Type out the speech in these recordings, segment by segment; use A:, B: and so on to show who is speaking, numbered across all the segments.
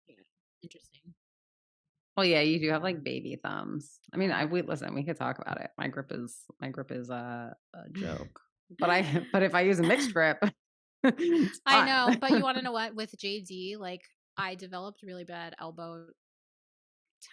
A: Yeah, interesting.
B: Well, yeah, you do have like baby thumbs. I mean, listen, we could talk about it. My grip is a joke. But if I use a mixed grip, it's
A: I
B: fine.
A: know, but you want to know what? With JD, like I developed really bad elbow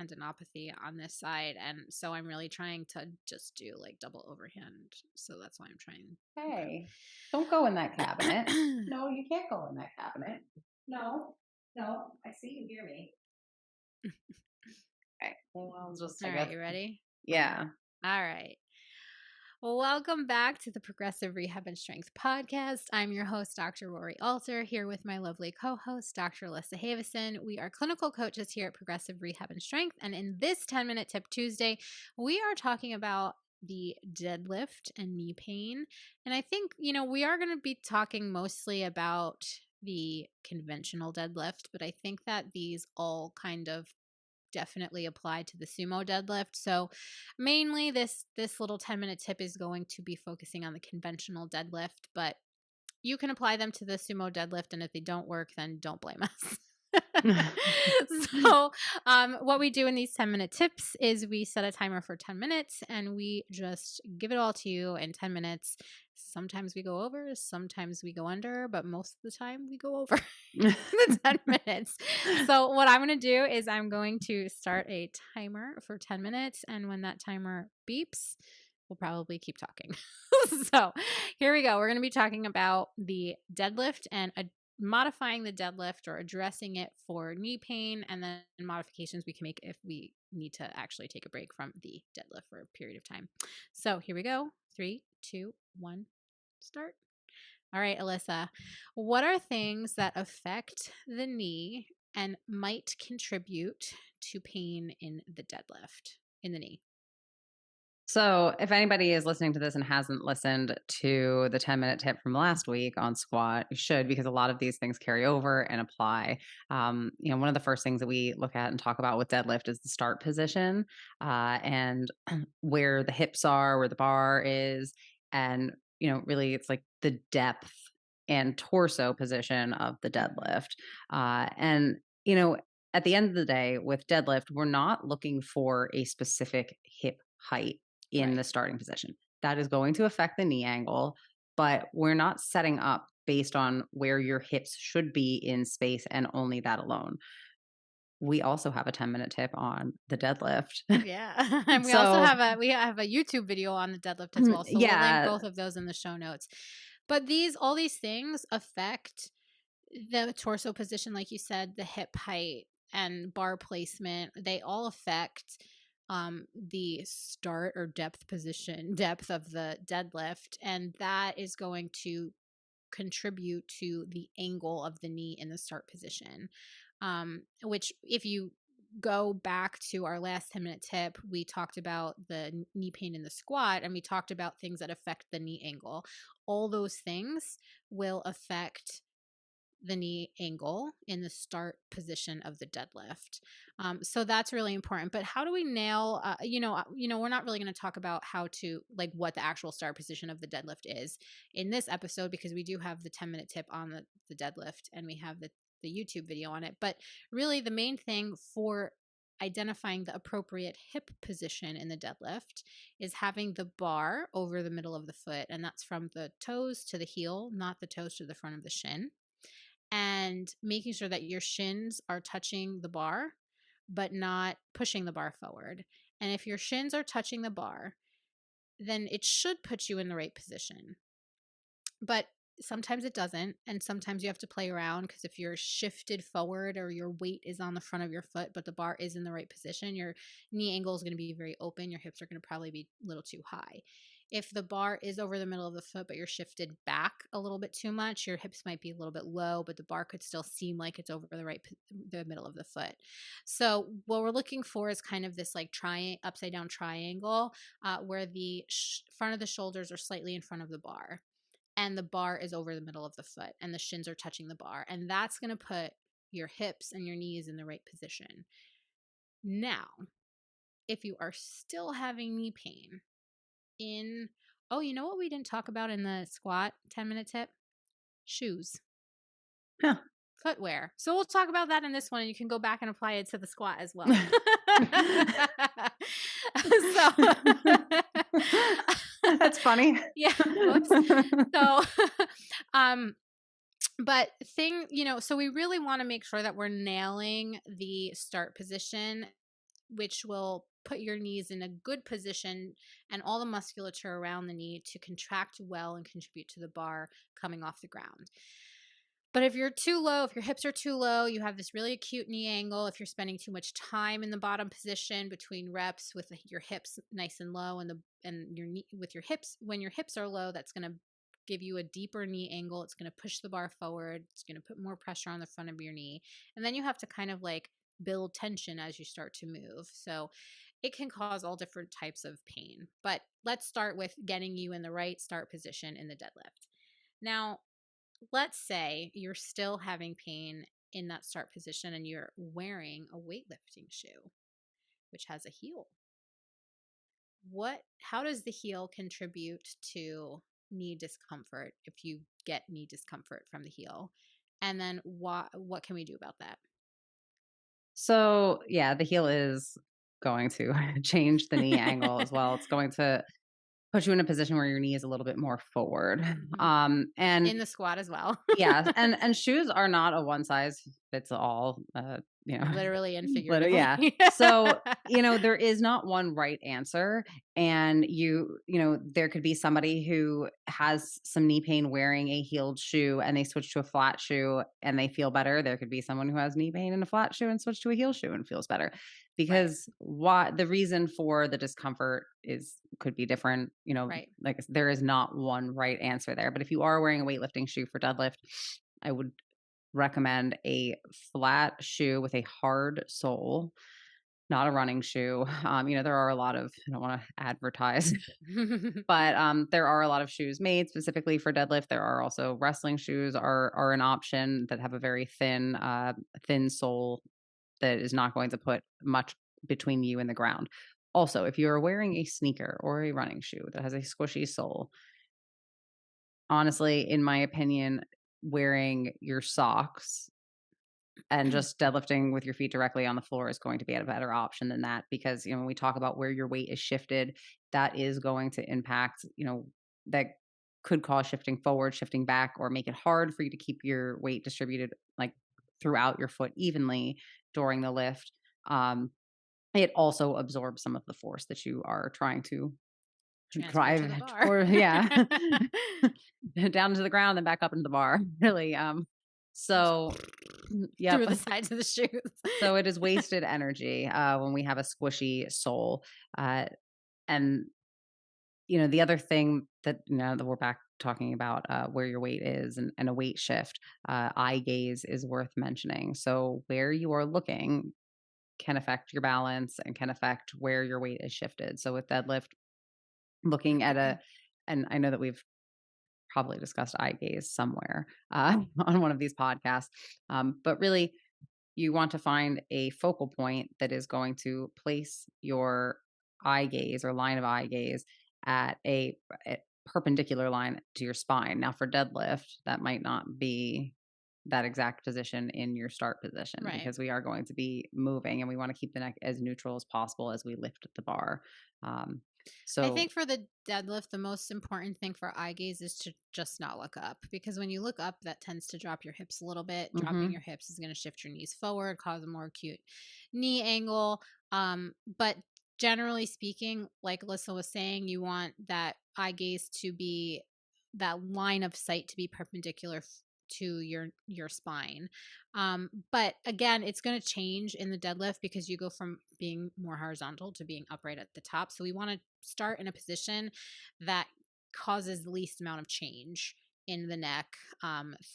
A: tendinopathy on this side, and so I'm really trying to just do like double overhand. So that's why I'm trying.
B: Hey, don't go in that cabinet. No, you can't go in that cabinet. No, I see you hear me. Okay, well, I'll just,
A: All right, you ready?
B: Yeah.
A: All right. Welcome back to the Progressive Rehab and Strength Podcast. I'm your host, Dr. Rory Alter, here with my lovely co-host, Dr. Alyssa Havison. We are clinical coaches here at Progressive Rehab and Strength, and in this 10-minute Tip Tuesday, we are talking about the deadlift and knee pain. And I think, we are going to be talking mostly about the conventional deadlift, but I think that these all kind of definitely apply to the sumo deadlift. So mainly this little 10-minute tip is going to be focusing on the conventional deadlift, but you can apply them to the sumo deadlift, and if they don't work, then don't blame us. So what we do in these 10-minute tips is we set a timer for 10 minutes and we just give it all to you in 10 minutes. Sometimes we go over, sometimes we go under, but most of the time we go over the 10 minutes. So what I'm going to do is I'm going to start a timer for 10 minutes, and when that timer beeps, we'll probably keep talking. So here we go. We're going to be talking about the deadlift and modifying the deadlift or addressing it for knee pain, and then modifications we can make if we need to actually take a break from the deadlift for a period of time. So here we go. 3, 2, 1, start. All right, Alyssa, what are things that affect the knee and might contribute to pain in the deadlift in the knee?
B: So, if anybody is listening to this and hasn't listened to the 10-minute tip from last week on squat, you should, because a lot of these things carry over and apply. One of the first things that we look at and talk about with deadlift is the start position, and where the hips are, where the bar is, and really it's like the depth and torso position of the deadlift. And at the end of the day, with deadlift, we're not looking for a specific hip height in the starting position. That is going to affect the knee angle, but we're not setting up based on where your hips should be in space and only that alone. We also have a 10-minute tip on the deadlift.
A: Yeah. And we also have a YouTube video on the deadlift as well. So we'll link both of those in the show notes. But all these things affect the torso position, like you said, the hip height and bar placement. They all affect the start or depth of the deadlift, and that is going to contribute to the angle of the knee in the start position, which if you go back to our last 10-minute tip, we talked about the knee pain in the squat, and we talked about things that affect the knee angle. All those things will affect the knee angle in the start position of the deadlift. So that's really important. But how do we nail, we're not really going to talk about how to, like, what the actual start position of the deadlift is in this episode, because we do have the 10-minute tip on the deadlift and we have the YouTube video on it. But really the main thing for identifying the appropriate hip position in the deadlift is having the bar over the middle of the foot. And that's from the toes to the heel, not the toes to the front of the shin, and making sure that your shins are touching the bar, but not pushing the bar forward. And if your shins are touching the bar, then it should put you in the right position. But sometimes it doesn't. And sometimes you have to play around, because if you're shifted forward or your weight is on the front of your foot, but the bar is in the right position, your knee angle is going to be very open. Your hips are going to probably be a little too high. If the bar is over the middle of the foot, but you're shifted back a little bit too much, your hips might be a little bit low, but the bar could still seem like it's over the middle of the foot. So what we're looking for is kind of this like upside down triangle, where the front of the shoulders are slightly in front of the bar, and the bar is over the middle of the foot, and the shins are touching the bar. And that's going to put your hips and your knees in the right position. Now, if you are still having knee pain, you know what we didn't talk about in the squat 10-minute tip? Shoes.
B: Huh.
A: footwear. So we'll talk about that in this one, and you can go back and apply it to the squat as well.
B: That's funny.
A: Yeah. Whoops. So, but so we really want to make sure that we're nailing the start position, which will put your knees in a good position and all the musculature around the knee to contract well and contribute to the bar coming off the ground. But if you're too low, if your hips are too low, you have this really acute knee angle. If you're spending too much time in the bottom position between reps with your hips nice and low and your knee with your hips, when your hips are low, that's going to give you a deeper knee angle. It's going to push the bar forward. It's going to put more pressure on the front of your knee. And then you have to kind of like build tension as you start to move. So it can cause all different types of pain. But let's start with getting you in the right start position in the deadlift. Now, let's say you're still having pain in that start position and you're wearing a weightlifting shoe, which has a heel. How does the heel contribute to knee discomfort if you get knee discomfort from the heel? And then what can we do about that?
B: So, yeah, the heel is going to change the knee angle as well. It's going to put you in a position where your knee is a little bit more forward.
A: Mm-hmm. And in the squat as well.
B: Yeah. And shoes are not a one size fits all,
A: literally and figuratively.
B: Yeah. So, there is not one right answer. And there could be somebody who has some knee pain wearing a heeled shoe and they switch to a flat shoe and they feel better. There could be someone who has knee pain in a flat shoe and switch to a heel shoe and feels better. Because the reason for the discomfort could be different,
A: right.
B: Like there is not one right answer there. But if you are wearing a weightlifting shoe for deadlift, I would recommend a flat shoe with a hard sole, not a running shoe. There are a lot of, I don't want to advertise, but there are a lot of shoes made specifically for deadlift. There are also wrestling shoes are an option that have a very thin sole that is not going to put much between you and the ground. Also, if you're wearing a sneaker or a running shoe that has a squishy sole, honestly, in my opinion, wearing your socks and just deadlifting with your feet directly on the floor is going to be a better option than that, because when we talk about where your weight is shifted, that is going to impact, that could cause shifting forward, shifting back, or make it hard for you to keep your weight distributed like throughout your foot evenly during the lift. It also absorbs some of the force that you are trying to drive down to the ground and back up into the bar. Really. So yeah,
A: through the sides of the shoes.
B: So it is wasted energy when we have a squishy sole. And the other thing that that we're back talking about where your weight is and a weight shift, eye gaze is worth mentioning. So where you are looking can affect your balance and can affect where your weight is shifted. So with deadlift, looking at and I know that we've probably discussed eye gaze somewhere on one of these podcasts, but really you want to find a focal point that is going to place your eye gaze or line of eye gaze at a perpendicular line to your spine. Now for deadlift, that might not be that exact position in your start position, because we are going to be moving and we want to keep the neck as neutral as possible as we lift the bar. So
A: I think for the deadlift, the most important thing for eye gaze is to just not look up, because when you look up, that tends to drop your hips a little bit. Dropping your hips is going to shift your knees forward, cause a more acute knee angle. But generally speaking, like Alyssa was saying, you want that eye gaze to be, that line of sight to be perpendicular to your spine. But again, it's going to change in the deadlift because you go from being more horizontal to being upright at the top. So we want to start in a position that causes the least amount of change in the neck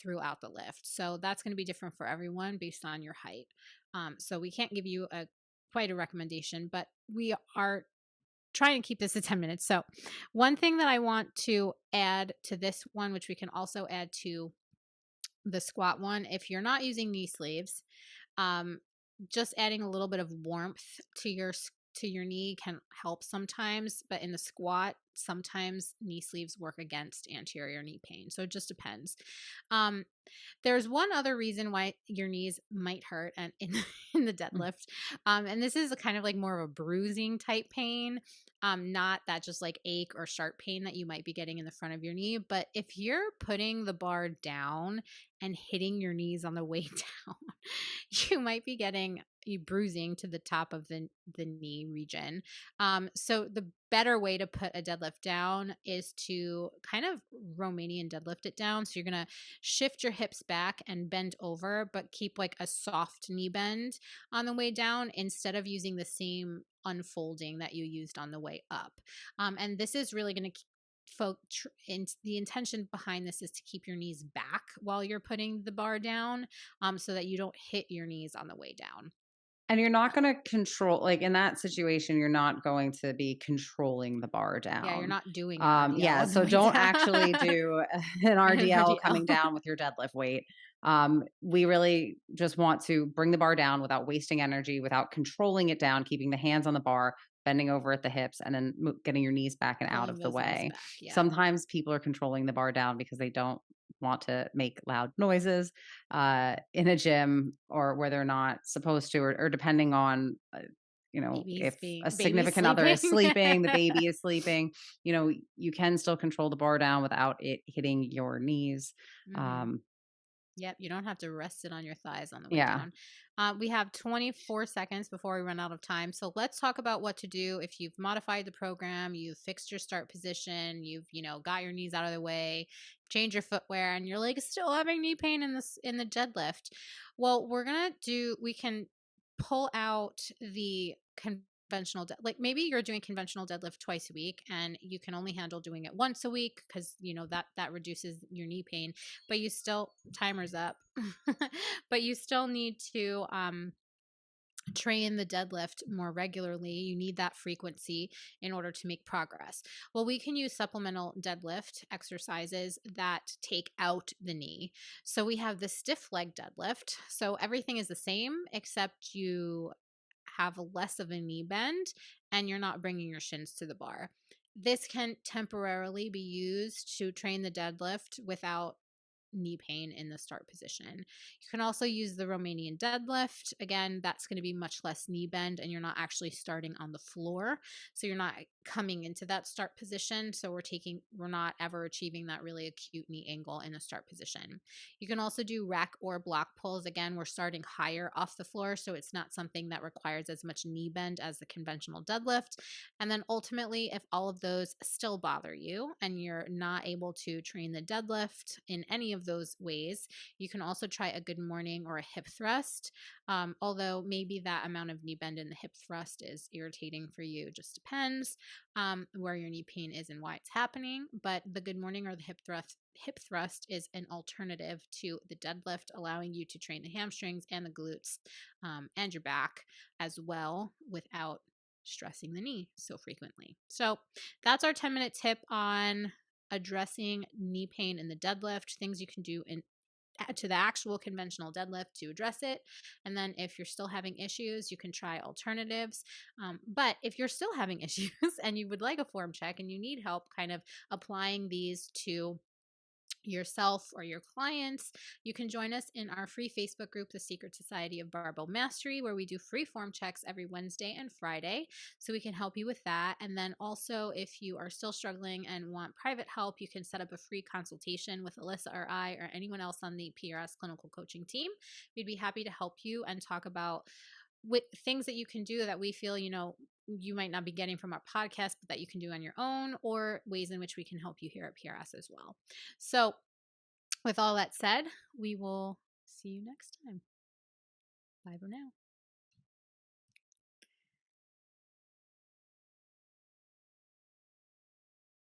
A: throughout the lift. So that's going to be different for everyone based on your height. So we can't give you quite a recommendation, but we are trying to keep this to 10 minutes. So one thing that I want to add to this one, which we can also add to the squat one, if you're not using knee sleeves, just adding a little bit of warmth to your knee can help sometimes. But in the squat, sometimes knee sleeves work against anterior knee pain. So it just depends. Um, there's one other reason why your knees might hurt and in the deadlift. And this is a kind of like more of a bruising type pain, not that just like ache or sharp pain that you might be getting in the front of your knee. But if you're putting the bar down and hitting your knees on the way down, you might be getting you bruising to the top of the knee region. So the better way to put a deadlift down is to kind of Romanian deadlift it down. So you're going to shift your hips back and bend over, but keep like a soft knee bend on the way down instead of using the same unfolding that you used on the way up. And this is really going to the intention behind this is to keep your knees back while you're putting the bar down, so that you don't hit your knees on the way down.
B: And you're not going to control, like in that situation, you're not going to be controlling the bar down.
A: Yeah, you're not doing an RDL.
B: Yeah, so don't actually do an RDL coming down with your deadlift weight. We really just want to bring the bar down without wasting energy, without controlling it down, keeping the hands on the bar, bending over at the hips, and then getting your knees back and out of the way.
A: Yeah.
B: Sometimes people are controlling the bar down because they don't want to make loud noises in a gym or where they're not supposed to, or depending on if a significant other is sleeping, the baby is sleeping, you can still control the bar down without it hitting your knees.
A: Yep, you don't have to rest it on your thighs on the way down. We have 24 seconds before we run out of time. So let's talk about what to do if you've modified the program, you've fixed your start position, you've, got your knees out of the way, changed your footwear, and you're like still having knee pain in the deadlift. Well, we can pull out the conventional like maybe you're doing conventional deadlift twice a week and you can only handle doing it once a week because that reduces your knee pain, but you still timer's up but you still need to train the deadlift more regularly. You need that frequency in order to make progress. Well, we can use supplemental deadlift exercises that take out the knee. So we have the stiff leg deadlift. So everything is the same except you have less of a knee bend and you're not bringing your shins to the bar. This can temporarily be used to train the deadlift without knee pain in the start position. You can also use the Romanian deadlift. Again, that's going to be much less knee bend and you're not actually starting on the floor. So you're not coming into that start position. So we're not ever achieving that really acute knee angle in the start position. You can also do rack or block pulls. Again, we're starting higher off the floor. So it's not something that requires as much knee bend as the conventional deadlift. And then ultimately, if all of those still bother you and you're not able to train the deadlift in any of those ways, you can also try a good morning or a hip thrust. Although maybe that amount of knee bend in the hip thrust is irritating for you. Just depends where your knee pain is and why it's happening. But the good morning or the hip thrust is an alternative to the deadlift, allowing you to train the hamstrings and the glutes and your back as well without stressing the knee so frequently. So that's our 10-minute tip on addressing knee pain in the deadlift, things you can do to the actual conventional deadlift to address it. And then if you're still having issues, you can try alternatives. But if you're still having issues and you would like a form check and you need help kind of applying these to yourself or your clients, you can join us in our free Facebook group, The Secret Society of Barbell Mastery, where we do free form checks every Wednesday and Friday. So we can help you with that. And then also, if you are still struggling and want private help, you can set up a free consultation with Alyssa or I or anyone else on the PRS clinical coaching team. We'd be happy to help you and talk about with things that you can do that we feel, you might not be getting from our podcast, but that you can do on your own, or ways in which we can help you here at PRS as well. So with all that said, we will see you next time. Bye for now.